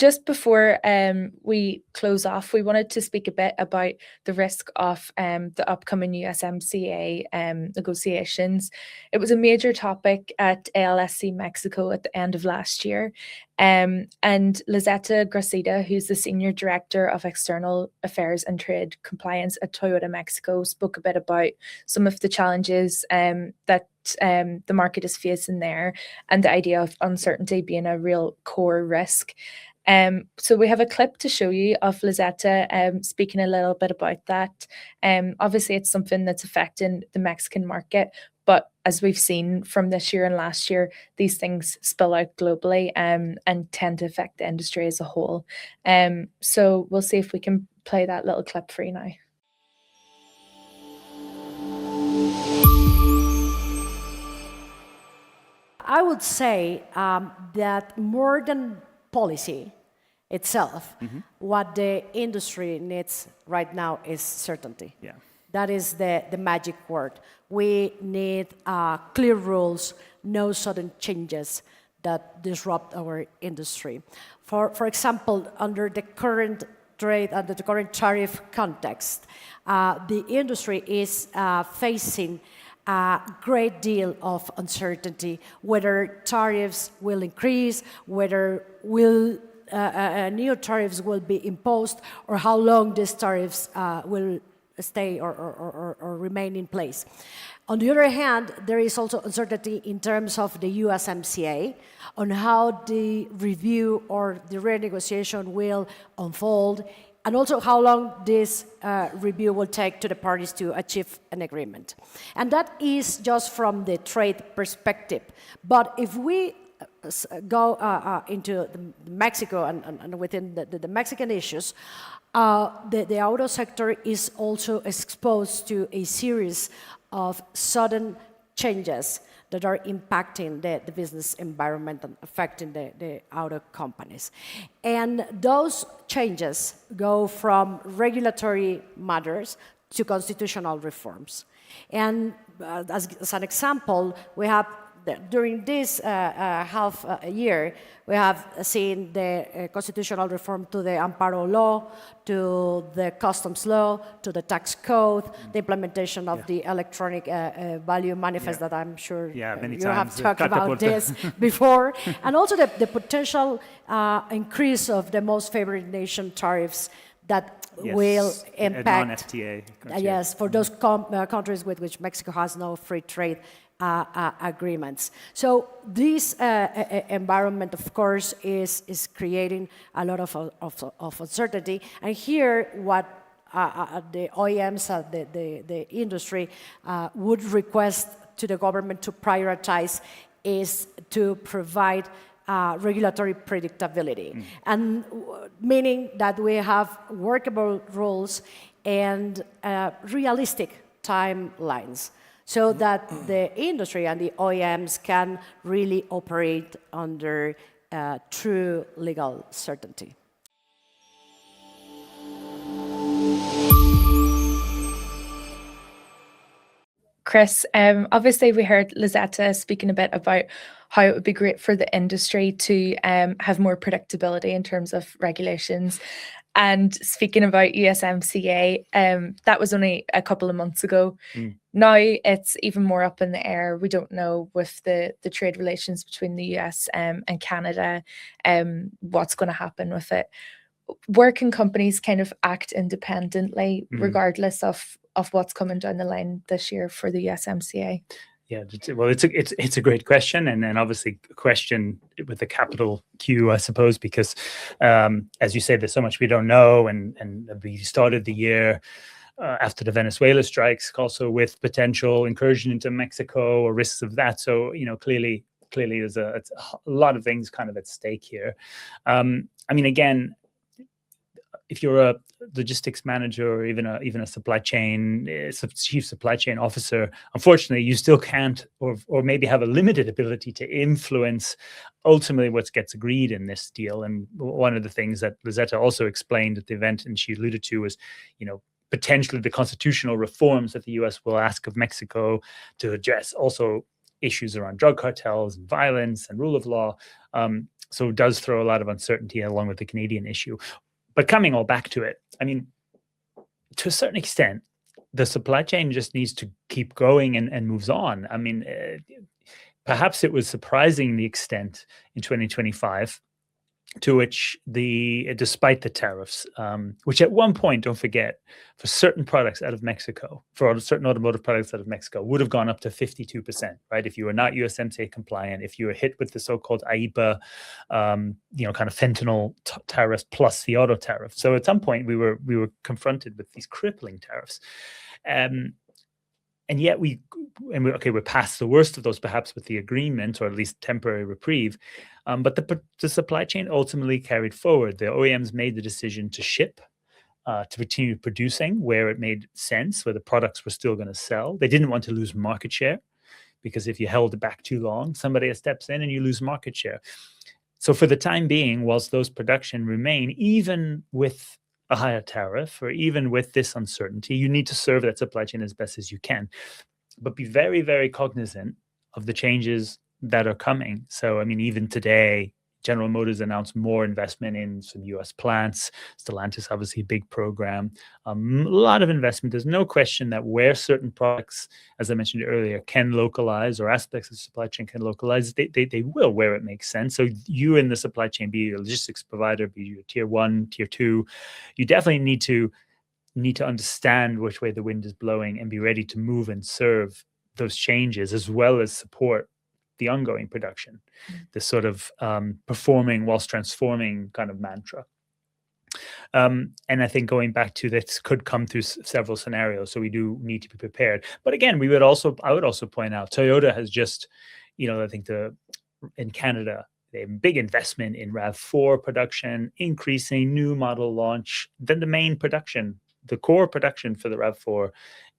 just before we close off, we wanted to speak a bit about the risk of the upcoming USMCA negotiations. It was a major topic at ALSC Mexico at the end of last year. And Lizetta Gracida, who's the Senior Director of External Affairs and Trade Compliance at Toyota Mexico, spoke a bit about some of the challenges that the market is facing there, and the idea of uncertainty being a real core risk. So we have a clip to show you of Lizetta speaking a little bit about that. Obviously, it's something that's affecting the Mexican market, but as we've seen from this year and last year, these things spill out globally and tend to affect the industry as a whole. So we'll see if we can play that little clip for you now. I would say that more than policy itself, what the industry needs right now is certainty. Yeah. That is the magic word. We need clear rules, no sudden changes that disrupt our industry. For example, under the current trade, under the current tariff context, the industry is facing a great deal of uncertainty, whether tariffs will increase, whether new tariffs will be imposed, or how long these tariffs will stay or remain in place. On the other hand, there is also uncertainty in terms of the USMCA, on how the review or the renegotiation will unfold, and also how long this review will take to the parties to achieve an agreement. And that is just from the trade perspective. But if we go into Mexico and within the Mexican issues, the auto sector is also exposed to a series of sudden changes that are impacting the business environment and affecting the auto companies. And those changes go from regulatory matters to constitutional reforms. And as an example, we have during this half a year, we have seen the constitutional reform to the Amparo law, to the customs law, to the tax code, the implementation of the electronic value manifest that I'm sure you have talked about this before, and also the potential increase of the most favored nation tariffs that will impact non-FTA. Yes, for those countries with which Mexico has no free trade agreements. So this environment, of course, is creating a lot of uncertainty. And here, what the OEMs, the industry, would request to the government to prioritize is to provide regulatory predictability, and meaning that we have workable rules and realistic timelines, so that the industry and the OEMs can really operate under true legal certainty. Chris, obviously we heard Lizetta speaking a bit about how it would be great for the industry to have more predictability in terms of regulations. And speaking about USMCA, that was only a couple of months ago. Now it's even more up in the air. We don't know with the trade relations between the US and Canada, what's going to happen with it. Where can companies kind of act independently, regardless of what's coming down the line this year for the USMCA? Yeah, well, it's a great question, and then obviously a question with a capital Q, I suppose, because as you said, there's so much we don't know, and we started the year after the Venezuela strikes, also with potential incursion into Mexico or risks of that. So clearly there's a lot of things kind of at stake here. I mean, again, if you're a logistics manager or even a supply chain chief supply chain officer, unfortunately, you still can't or maybe have a limited ability to influence ultimately what gets agreed in this deal. And one of the things that Lizetta also explained at the event, and she alluded to, was potentially the constitutional reforms that the US will ask of Mexico to address also issues around drug cartels and violence and rule of law. So it does throw a lot of uncertainty along with the Canadian issue. But coming all back to it, I mean, to a certain extent, the supply chain just needs to keep going and moves on. I mean, perhaps it was surprising the extent in 2025 to which despite the tariffs, which at one point, don't forget, for certain products out of Mexico, for certain automotive products out of Mexico, would have gone up to 52%, right? If you were not USMCA compliant, if you were hit with the so-called AIPA, kind of fentanyl tariffs plus the auto tariff. So at some point, we were confronted with these crippling tariffs. And yet we're past the worst of those, perhaps with the agreement, or at least temporary reprieve. But the supply chain ultimately carried forward. The OEMs made the decision to ship, to continue producing where it made sense, where the products were still going to sell. They didn't want to lose market share, because if you held it back too long, somebody steps in and you lose market share. So for the time being, whilst those production remain, even with a higher tariff, or even with this uncertainty, you need to serve that supply chain as best as you can, but be very, very cognizant of the changes that are coming. So, I mean, even today, General Motors announced more investment in some US plants. Stellantis, obviously, a big program. A lot of investment. There's no question that where certain products, as I mentioned earlier, can localize, or aspects of the supply chain can localize, they will, where it makes sense. So you in the supply chain, be you a logistics provider, be you a tier 1, tier 2, you definitely need to understand which way the wind is blowing and be ready to move and serve those changes, as well as support the ongoing production, this sort of performing whilst transforming kind of mantra. And I think going back to this could come through several scenarios, so we do need to be prepared. But again, I would also point out, Toyota has just, I think in Canada, they have a big investment in RAV4 production, increasing new model launch. Then the main production, the core production for the RAV4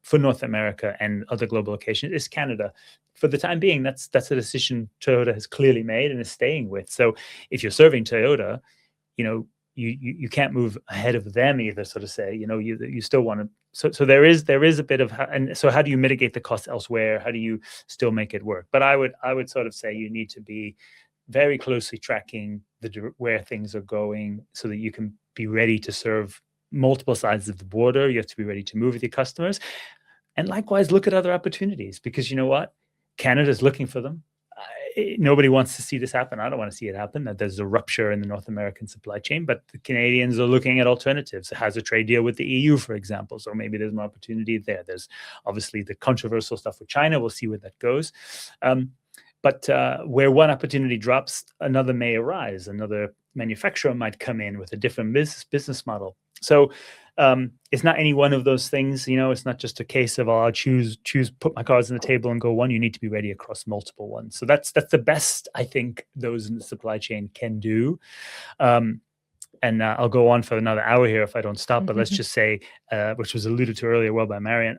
for North America and other global locations is Canada. For the time being, that's a decision Toyota has clearly made and is staying with. So if you're serving Toyota, you can't move ahead of them either, so to say. You still want to. So there is a bit of, and so how do you mitigate the cost elsewhere? How do you still make it work? But I would sort of say you need to be very closely tracking where things are going, so that you can be ready to serve multiple sides of the border. You have to be ready to move with your customers, and likewise look at other opportunities, because you know what, Canada's looking for them. Nobody wants to see this happen. I don't want to see it happen, that there's a rupture in the North American supply chain, but the Canadians are looking at alternatives. It has a trade deal with the EU, for example, so maybe there's an opportunity there. There's obviously the controversial stuff with China. We'll see where that goes. But where one opportunity drops, another may arise. Another manufacturer might come in with a different business model. So it's not any one of those things. It's not just a case of, I'll choose, put my cards on the table and go one. You need to be ready across multiple ones. So that's the best I think those in the supply chain can do. And I'll go on for another hour here if I don't stop. But let's just say, which was alluded to earlier well by Marian,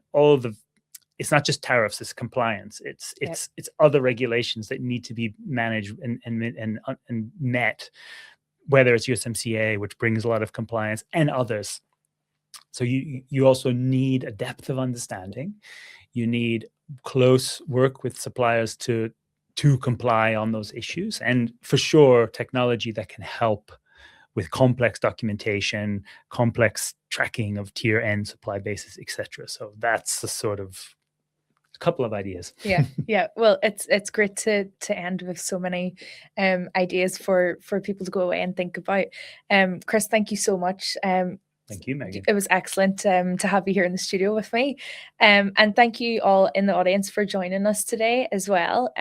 it's not just tariffs, it's compliance. It's other regulations that need to be managed and met, whether it's USMCA, which brings a lot of compliance, and others. So you also need a depth of understanding. You need close work with suppliers to comply on those issues, and for sure technology that can help with complex documentation, complex tracking of tier N supply bases, etc. So that's the sort of couple of ideas. Yeah. Well, it's great to end with so many ideas for people to go away and think about. Chris, thank you so much. Thank you, Megan. It was excellent to have you here in the studio with me. And thank you all in the audience for joining us today as well.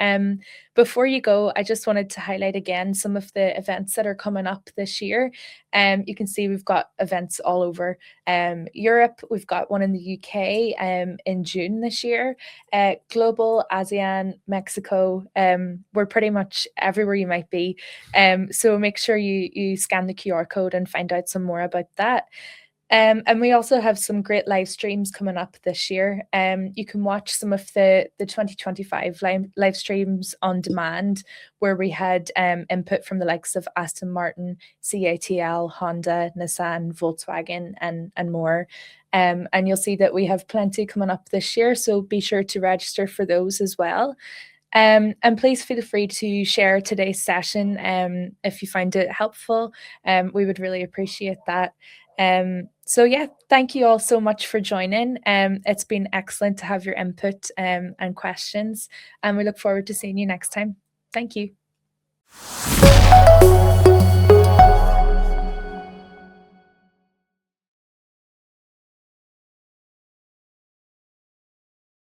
Before you go, I just wanted to highlight again some of the events that are coming up this year. You can see we've got events all over Europe. We've got one in the UK in June this year. Global, ASEAN, Mexico. We're pretty much everywhere you might be. So make sure you scan the QR code and find out some more about that. And we also have some great live streams coming up this year. You can watch some of the 2025 live streams on demand, where we had input from the likes of Aston Martin, CATL, Honda, Nissan, Volkswagen, and more. And you'll see that we have plenty coming up this year, so be sure to register for those as well. And please feel free to share today's session if you find it helpful. We would really appreciate that. So yeah, thank you all so much for joining. It's been excellent to have your input and questions, and we look forward to seeing you next time. Thank you.